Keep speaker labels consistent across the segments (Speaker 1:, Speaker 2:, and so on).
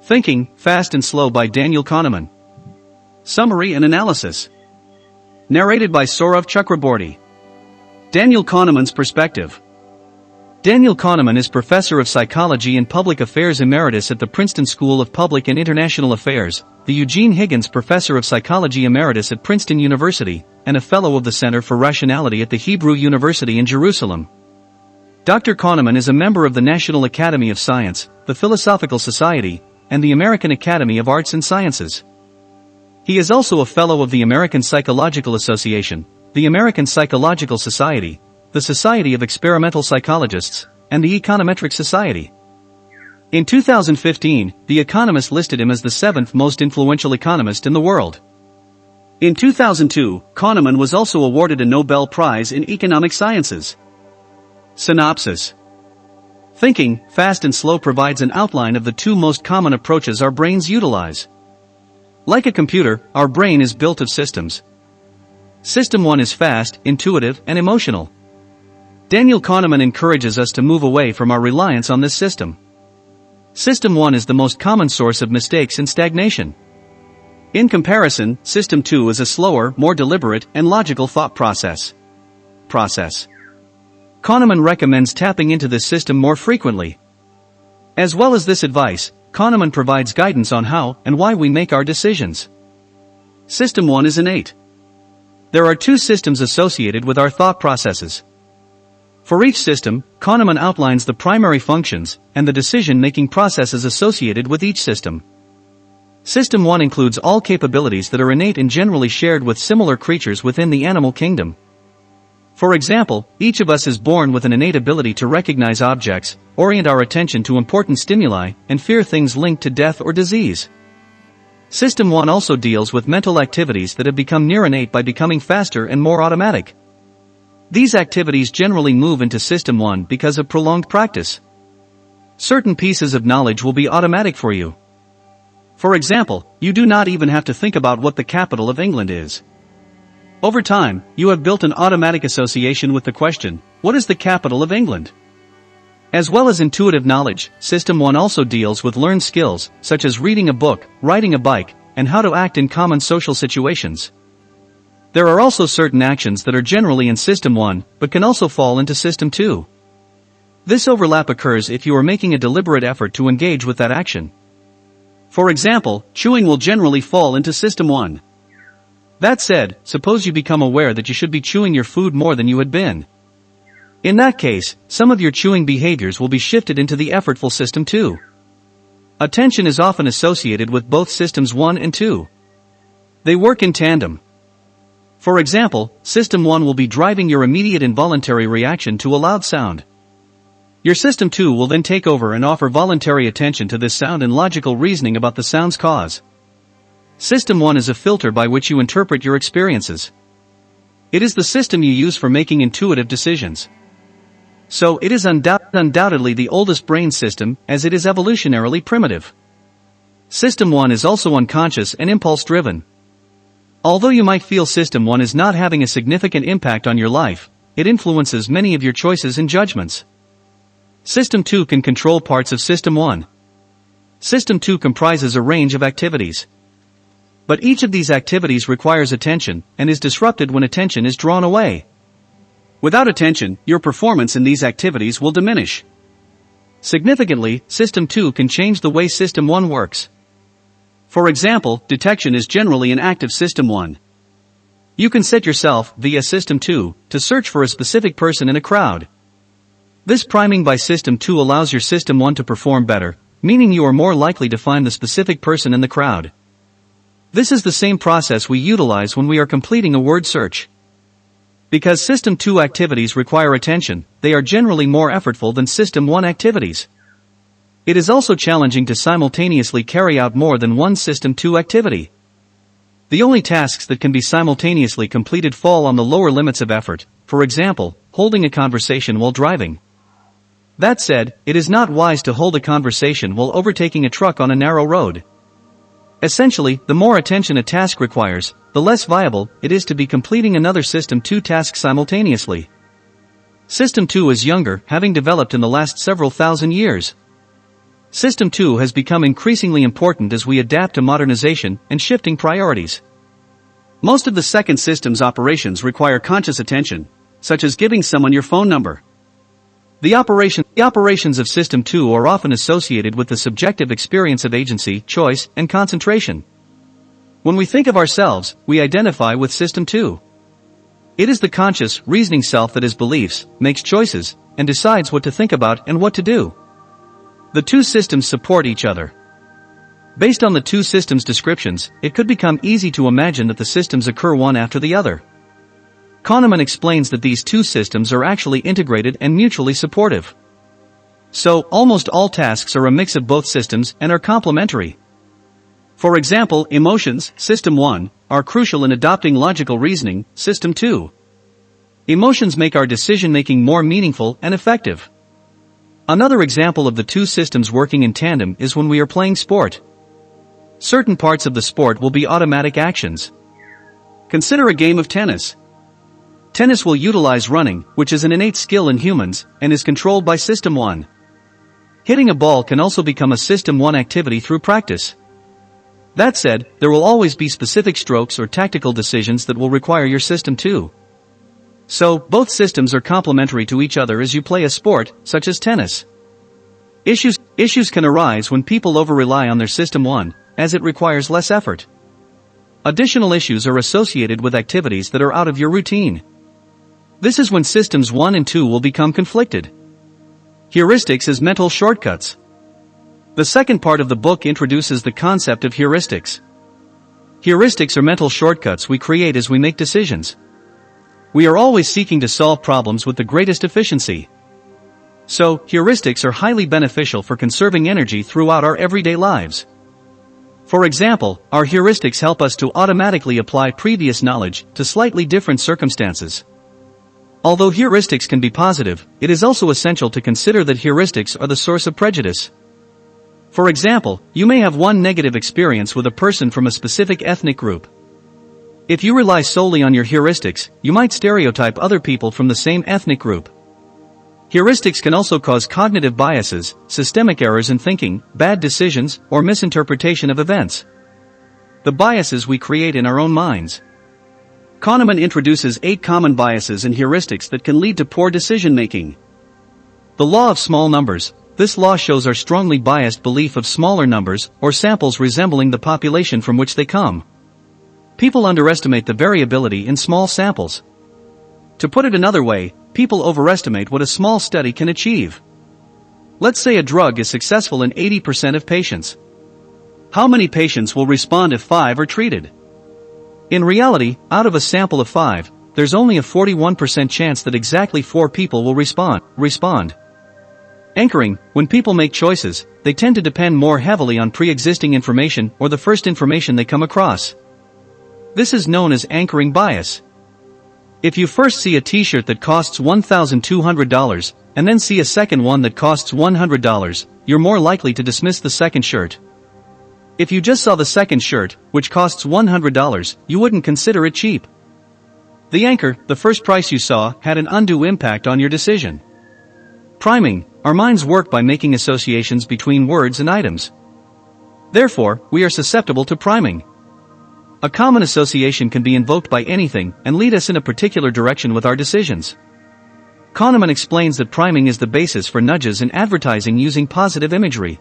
Speaker 1: Thinking, Fast and Slow by Daniel Kahneman. Summary and analysis. Narrated by Saurav Chakraborty. Daniel Kahneman's perspective. Daniel Kahneman is Professor of Psychology and Public Affairs Emeritus at the Princeton School of Public and International Affairs, the Eugene Higgins Professor of Psychology Emeritus at Princeton University, and a Fellow of the Center for Rationality at the Hebrew University in Jerusalem. Dr. Kahneman is a member of the National Academy of Science, the Philosophical Society, and the American Academy of Arts and Sciences. He is also a Fellow of the American Psychological Association, the American Psychological Society, the Society of Experimental Psychologists, and the Econometric Society. In 2015, The Economist listed him as the 7th most influential economist in the world. In 2002, Kahneman was also awarded a Nobel Prize in Economic Sciences. Synopsis. Thinking, Fast and Slow provides an outline of the two most common approaches our brains utilize. Like a computer, our brain is built of systems. System 1 is fast, intuitive, and emotional. Daniel Kahneman encourages us to move away from our reliance on this system. System 1 is the most common source of mistakes and stagnation. In comparison, System 2 is a slower, more deliberate, and logical thought process. Kahneman recommends tapping into this system more frequently. As well as this advice, Kahneman provides guidance on how and why we make our decisions. System 1 is innate. There are two systems associated with our thought processes. For each system, Kahneman outlines the primary functions and the decision-making processes associated with each system. System 1 includes all capabilities that are innate and generally shared with similar creatures within the animal kingdom. For example, each of us is born with an innate ability to recognize objects, orient our attention to important stimuli, and fear things linked to death or disease. System 1 also deals with mental activities that have become near innate by becoming faster and more automatic. These activities generally move into System 1 because of prolonged practice. Certain pieces of knowledge will be automatic for you. For example, you do not even have to think about what the capital of England is. Over time, you have built an automatic association with the question, what is the capital of England? As well as intuitive knowledge, System 1 also deals with learned skills, such as reading a book, riding a bike, and how to act in common social situations. There are also certain actions that are generally in System 1, but can also fall into System 2. This overlap occurs if you are making a deliberate effort to engage with that action. For example, chewing will generally fall into System 1. That said, suppose you become aware that you should be chewing your food more than you had been. In that case, some of your chewing behaviors will be shifted into the effortful System 2. Attention is often associated with both Systems 1 and 2. They work in tandem. For example, System 1 will be driving your immediate involuntary reaction to a loud sound. Your System 2 will then take over and offer voluntary attention to this sound and logical reasoning about the sound's cause. System 1 is a filter by which you interpret your experiences. It is the system you use for making intuitive decisions. So it is undoubtedly the oldest brain system, as it is evolutionarily primitive. System 1 is also unconscious and impulse-driven. Although you might feel System 1 is not having a significant impact on your life, it influences many of your choices and judgments. System 2 can control parts of System 1. System 2 comprises a range of activities. But each of these activities requires attention, and is disrupted when attention is drawn away. Without attention, your performance in these activities will diminish. Significantly, System 2 can change the way System 1 works. For example, detection is generally an active System 1. You can set yourself, via System 2, to search for a specific person in a crowd. This priming by System 2 allows your System 1 to perform better, meaning you are more likely to find the specific person in the crowd. This is the same process we utilize when we are completing a word search. Because System 2 activities require attention, they are generally more effortful than System 1 activities. It is also challenging to simultaneously carry out more than one System 2 activity. The only tasks that can be simultaneously completed fall on the lower limits of effort, for example, holding a conversation while driving. That said, it is not wise to hold a conversation while overtaking a truck on a narrow road. Essentially, the more attention a task requires, the less viable it is to be completing another System 2 task simultaneously. System 2 is younger, having developed in the last several thousand years. System 2 has become increasingly important as we adapt to modernization and shifting priorities. Most of the second system's operations require conscious attention, such as giving someone your phone number. The operations of System 2 are often associated with the subjective experience of agency, choice, and concentration. When we think of ourselves, we identify with System 2. It is the conscious, reasoning self that has beliefs, makes choices, and decides what to think about and what to do. The two systems support each other. Based on the two systems' descriptions, it could become easy to imagine that the systems occur one after the other. Kahneman explains that these two systems are actually integrated and mutually supportive. So, almost all tasks are a mix of both systems and are complementary. For example, emotions, System 1, are crucial in adopting logical reasoning, System 2. Emotions make our decision-making more meaningful and effective. Another example of the two systems working in tandem is when we are playing sport. Certain parts of the sport will be automatic actions. Consider a game of tennis. Tennis will utilize running, which is an innate skill in humans, and is controlled by System 1. Hitting a ball can also become a System 1 activity through practice. That said, there will always be specific strokes or tactical decisions that will require your System 2. So, both systems are complementary to each other as you play a sport, such as tennis. Issues can arise when people over-rely on their System 1, as it requires less effort. Additional issues are associated with activities that are out of your routine. This is when Systems 1 and 2 will become conflicted. Heuristics as mental shortcuts. The second part of the book introduces the concept of heuristics. Heuristics are mental shortcuts we create as we make decisions. We are always seeking to solve problems with the greatest efficiency. So, heuristics are highly beneficial for conserving energy throughout our everyday lives. For example, our heuristics help us to automatically apply previous knowledge to slightly different circumstances. Although heuristics can be positive, it is also essential to consider that heuristics are the source of prejudice. For example, you may have one negative experience with a person from a specific ethnic group. If you rely solely on your heuristics, you might stereotype other people from the same ethnic group. Heuristics can also cause cognitive biases, systemic errors in thinking, bad decisions, or misinterpretation of events. The biases we create in our own minds. Kahneman introduces 8 common biases and heuristics that can lead to poor decision-making. The law of small numbers. This law shows our strongly biased belief of smaller numbers, or samples resembling the population from which they come. People underestimate the variability in small samples. To put it another way, people overestimate what a small study can achieve. Let's say a drug is successful in 80% of patients. How many patients will respond if 5 are treated? In reality, out of a sample of 5, there's only a 41% chance that exactly 4 people will respond. Anchoring. When people make choices, they tend to depend more heavily on pre-existing information or the first information they come across. This is known as anchoring bias. If you first see a t-shirt that costs $1,200, and then see a second one that costs $100, you're more likely to dismiss the second shirt. If you just saw the second shirt, which costs $100, you wouldn't consider it cheap. The anchor, the first price you saw, had an undue impact on your decision. Priming. Our minds work by making associations between words and items. Therefore, we are susceptible to priming. A common association can be invoked by anything and lead us in a particular direction with our decisions. Kahneman explains that priming is the basis for nudges in advertising using positive imagery.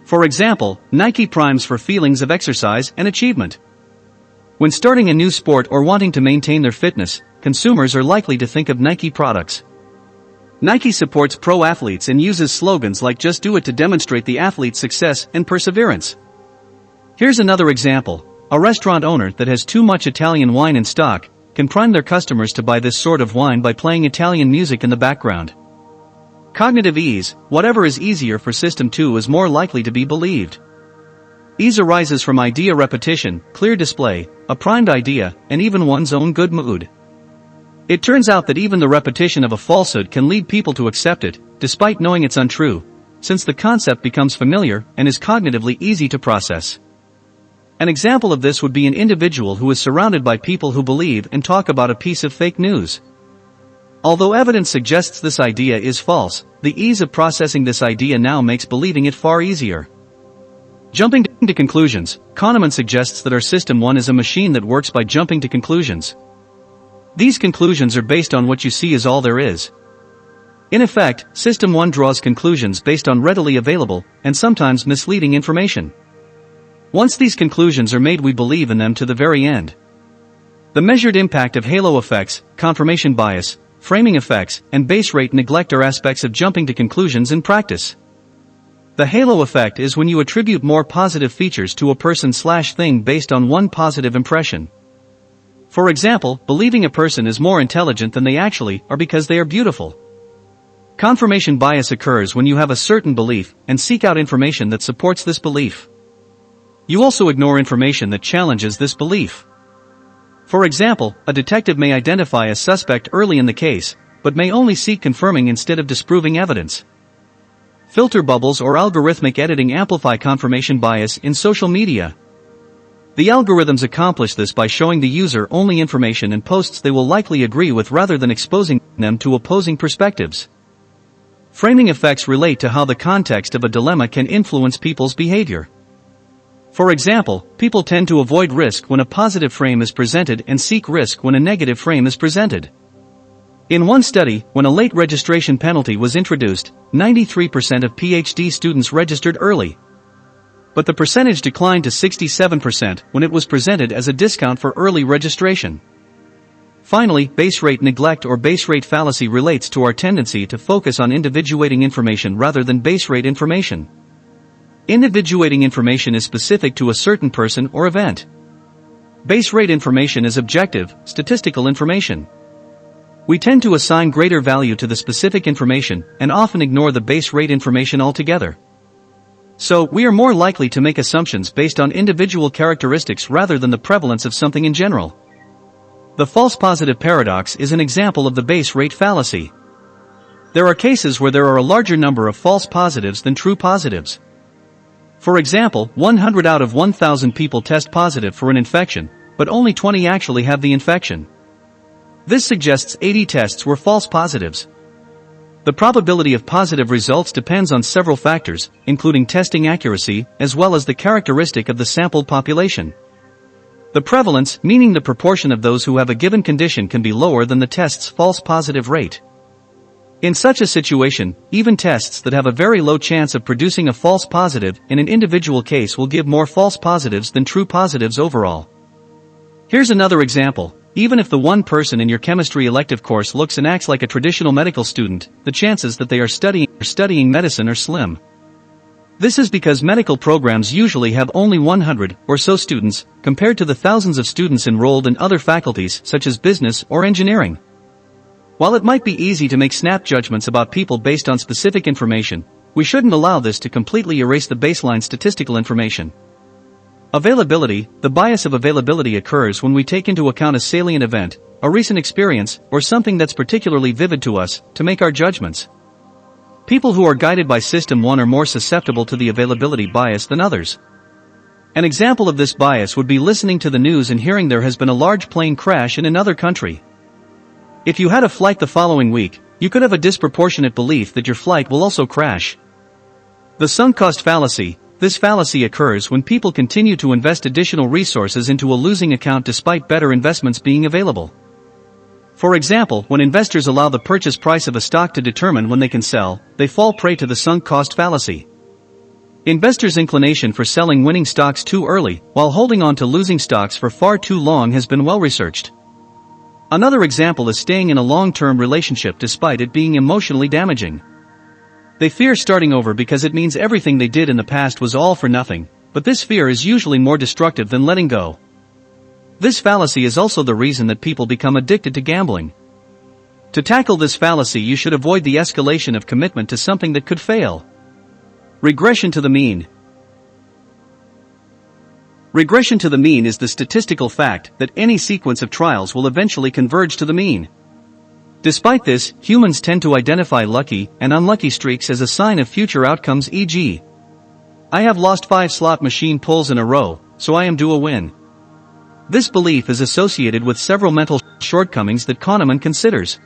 Speaker 1: For example, Nike primes for feelings of exercise and achievement. When starting a new sport or wanting to maintain their fitness, consumers are likely to think of Nike products. Nike supports pro athletes and uses slogans like "Just do it" to demonstrate the athlete's success and perseverance. Here's another example. A restaurant owner that has too much Italian wine in stock can prime their customers to buy this sort of wine by playing Italian music in the background. Cognitive ease. Whatever is easier for System 2 is more likely to be believed. Ease arises from idea repetition, clear display, a primed idea, and even one's own good mood. It turns out that even the repetition of a falsehood can lead people to accept it, despite knowing it's untrue, since the concept becomes familiar and is cognitively easy to process. An example of this would be an individual who is surrounded by people who believe and talk about a piece of fake news. Although evidence suggests this idea is false, the ease of processing this idea now makes believing it far easier. Jumping to conclusions, Kahneman suggests that our System 1 is a machine that works by jumping to conclusions. These conclusions are based on what you see is all there is. In effect, System 1 draws conclusions based on readily available, and sometimes misleading information. Once these conclusions are made, we believe in them to the very end. The measured impact of halo effects, confirmation bias, framing effects, and base rate neglect are aspects of jumping to conclusions in practice. The halo effect is when you attribute more positive features to a person/thing based on one positive impression. For example, believing a person is more intelligent than they actually are because they are beautiful. Confirmation bias occurs when you have a certain belief and seek out information that supports this belief. You also ignore information that challenges this belief. For example, a detective may identify a suspect early in the case, but may only seek confirming instead of disproving evidence. Filter bubbles or algorithmic editing amplify confirmation bias in social media. The algorithms accomplish this by showing the user only information and posts they will likely agree with rather than exposing them to opposing perspectives. Framing effects relate to how the context of a dilemma can influence people's behavior. For example, people tend to avoid risk when a positive frame is presented and seek risk when a negative frame is presented. In one study, when a late registration penalty was introduced, 93% of PhD students registered early. But the percentage declined to 67% when it was presented as a discount for early registration. Finally, base rate neglect or base rate fallacy relates to our tendency to focus on individuating information rather than base rate information. Individuating information is specific to a certain person or event. Base rate information is objective, statistical information. We tend to assign greater value to the specific information and often ignore the base rate information altogether. So, we are more likely to make assumptions based on individual characteristics rather than the prevalence of something in general. The false positive paradox is an example of the base rate fallacy. There are cases where there are a larger number of false positives than true positives. For example, 100 out of 1,000 people test positive for an infection, but only 20 actually have the infection. This suggests 80 tests were false positives. The probability of positive results depends on several factors, including testing accuracy, as well as the characteristic of the sampled population. The prevalence, meaning the proportion of those who have a given condition, can be lower than the test's false positive rate. In such a situation, even tests that have a very low chance of producing a false positive in an individual case will give more false positives than true positives overall. Here's another example. Even if the one person in your chemistry elective course looks and acts like a traditional medical student, the chances that they are studying medicine are slim. This is because medical programs usually have only 100 or so students, compared to the thousands of students enrolled in other faculties such as business or engineering. While it might be easy to make snap judgments about people based on specific information, we shouldn't allow this to completely erase the baseline statistical information. Availability. The bias of availability occurs when we take into account a salient event, a recent experience, or something that's particularly vivid to us, to make our judgments. People who are guided by System 1 are more susceptible to the availability bias than others. An example of this bias would be listening to the news and hearing there has been a large plane crash in another country. If you had a flight the following week, you could have a disproportionate belief that your flight will also crash. The sunk cost fallacy. This fallacy occurs when people continue to invest additional resources into a losing account despite better investments being available. For example, when investors allow the purchase price of a stock to determine when they can sell, they fall prey to the sunk cost fallacy. Investors' inclination for selling winning stocks too early, while holding on to losing stocks for far too long, has been well researched. Another example is staying in a long-term relationship despite it being emotionally damaging. They fear starting over because it means everything they did in the past was all for nothing, but this fear is usually more destructive than letting go. This fallacy is also the reason that people become addicted to gambling. To tackle this fallacy, you should avoid the escalation of commitment to something that could fail. Regression to the mean. Regression to the mean is the statistical fact that any sequence of trials will eventually converge to the mean. Despite this, humans tend to identify lucky and unlucky streaks as a sign of future outcomes, e.g., I have lost 5 slot machine pulls in a row, so I am due a win. This belief is associated with several mental shortcomings that Kahneman considers.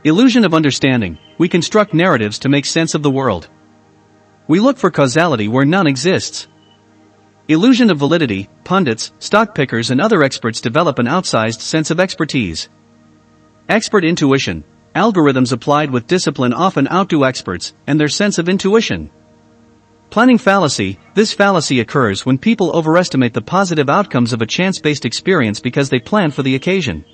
Speaker 1: Illusion of understanding. We construct narratives to make sense of the world. We look for causality where none exists. Illusion of validity. Pundits, stock pickers and other experts develop an outsized sense of expertise. Expert intuition. Algorithms applied with discipline often outdo experts and their sense of intuition. Planning fallacy. This fallacy occurs when people overestimate the positive outcomes of a chance-based experience because they plan for the occasion.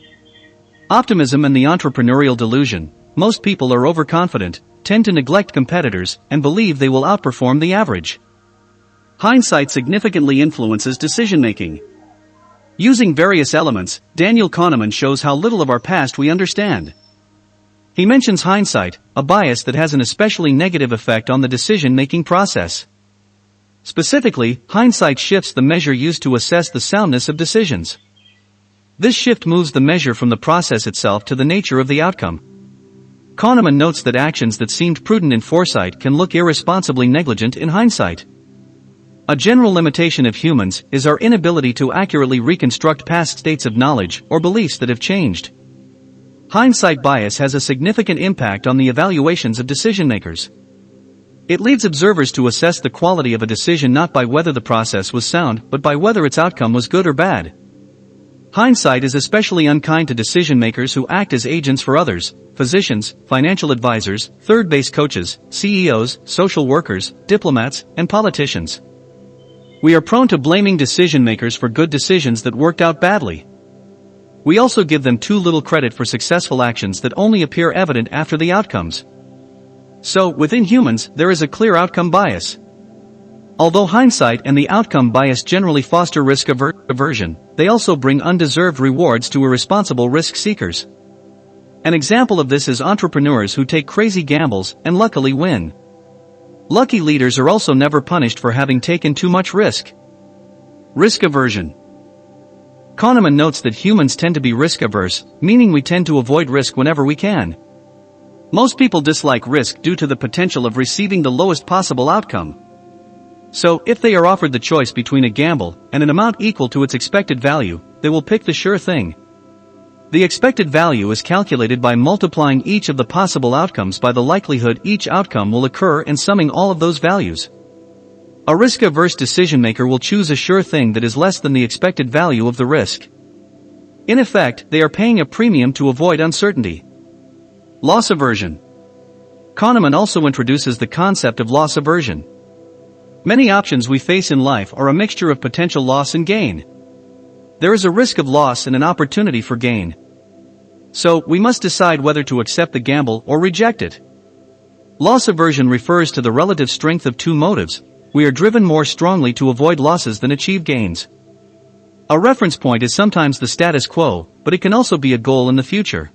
Speaker 1: Optimism and the entrepreneurial delusion. Most people are overconfident, tend to neglect competitors, and believe they will outperform the average. Hindsight significantly influences decision-making. Using various elements, Daniel Kahneman shows how little of our past we understand. He mentions hindsight, a bias that has an especially negative effect on the decision-making process. Specifically, hindsight shifts the measure used to assess the soundness of decisions. This shift moves the measure from the process itself to the nature of the outcome. Kahneman notes that actions that seemed prudent in foresight can look irresponsibly negligent in hindsight. A general limitation of humans is our inability to accurately reconstruct past states of knowledge or beliefs that have changed. Hindsight bias has a significant impact on the evaluations of decision-makers. It leads observers to assess the quality of a decision not by whether the process was sound but by whether its outcome was good or bad. Hindsight is especially unkind to decision-makers who act as agents for others: physicians, financial advisors, third-base coaches, CEOs, social workers, diplomats, and politicians. We are prone to blaming decision-makers for good decisions that worked out badly. We also give them too little credit for successful actions that only appear evident after the outcomes. So, within humans, there is a clear outcome bias. Although hindsight and the outcome bias generally foster risk aversion, they also bring undeserved rewards to irresponsible risk seekers. An example of this is entrepreneurs who take crazy gambles and luckily win. Lucky leaders are also never punished for having taken too much risk. Risk aversion. Kahneman notes that humans tend to be risk-averse, meaning we tend to avoid risk whenever we can. Most people dislike risk due to the potential of receiving the lowest possible outcome. So, if they are offered the choice between a gamble and an amount equal to its expected value, they will pick the sure thing. The expected value is calculated by multiplying each of the possible outcomes by the likelihood each outcome will occur and summing all of those values. A risk-averse decision-maker will choose a sure thing that is less than the expected value of the risk. In effect, they are paying a premium to avoid uncertainty. Loss aversion. Kahneman also introduces the concept of loss aversion. Many options we face in life are a mixture of potential loss and gain. There is a risk of loss and an opportunity for gain. So, we must decide whether to accept the gamble or reject it. Loss aversion refers to the relative strength of two motives. We are driven more strongly to avoid losses than achieve gains. A reference point is sometimes the status quo, but it can also be a goal in the future.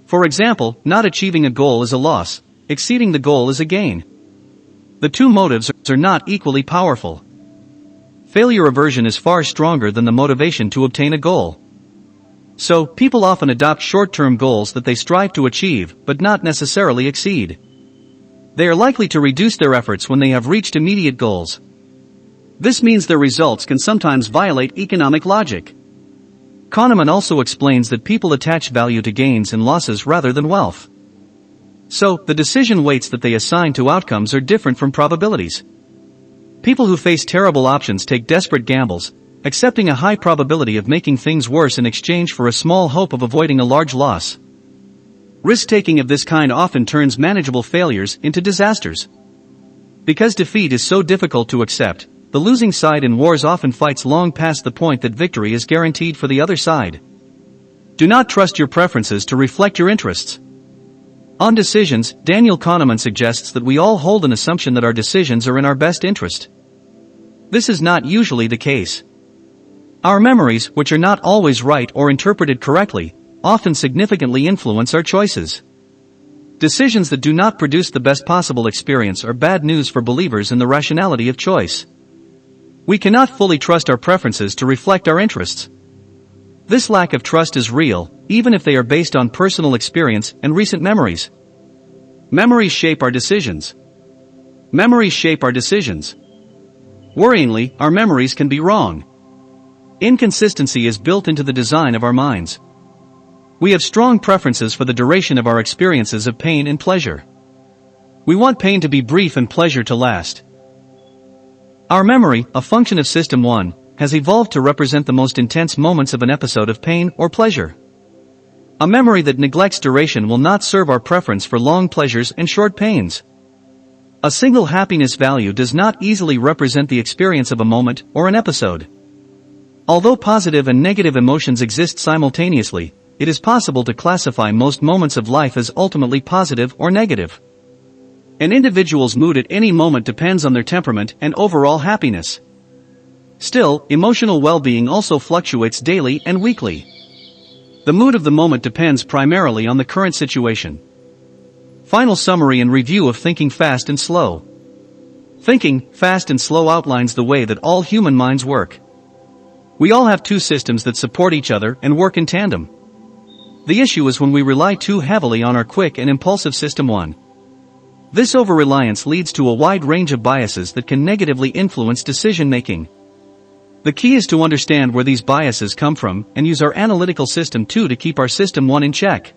Speaker 1: For example, not achieving a goal is a loss, exceeding the goal is a gain. The two motives are not equally powerful. Failure aversion is far stronger than the motivation to obtain a goal. So, people often adopt short-term goals that they strive to achieve, but not necessarily exceed. They are likely to reduce their efforts when they have reached immediate goals. This means their results can sometimes violate economic logic. Kahneman also explains that people attach value to gains and losses rather than wealth. So, the decision weights that they assign to outcomes are different from probabilities. People who face terrible options take desperate gambles, accepting a high probability of making things worse in exchange for a small hope of avoiding a large loss. Risk-taking of this kind often turns manageable failures into disasters. Because defeat is so difficult to accept, the losing side in wars often fights long past the point that victory is guaranteed for the other side. Do not trust your preferences to reflect your interests. On decisions, Daniel Kahneman suggests that we all hold an assumption that our decisions are in our best interest. This is not usually the case. Our memories, which are not always right or interpreted correctly, often significantly influence our choices. Decisions that do not produce the best possible experience are bad news for believers in the rationality of choice. We cannot fully trust our preferences to reflect our interests. This lack of trust is real, even if they are based on personal experience and recent memories. Memories shape our decisions. Memories shape our decisions. Worryingly, our memories can be wrong. Inconsistency is built into the design of our minds. We have strong preferences for the duration of our experiences of pain and pleasure. We want pain to be brief and pleasure to last. Our memory, a function of System 1, has evolved to represent the most intense moments of an episode of pain or pleasure. A memory that neglects duration will not serve our preference for long pleasures and short pains. A single happiness value does not easily represent the experience of a moment or an episode. Although positive and negative emotions exist simultaneously, it is possible to classify most moments of life as ultimately positive or negative. An individual's mood at any moment depends on their temperament and overall happiness. Still, emotional well-being also fluctuates daily and weekly. The mood of the moment depends primarily on the current situation. Final summary and review of thinking fast and slow. Thinking fast and slow outlines the way that all human minds work. We all have two systems that support each other and work in tandem. The issue is when we rely too heavily on our quick and impulsive System 1. This over-reliance leads to a wide range of biases that can negatively influence decision-making. The key is to understand where these biases come from and use our analytical System 2 to keep our System 1 in check.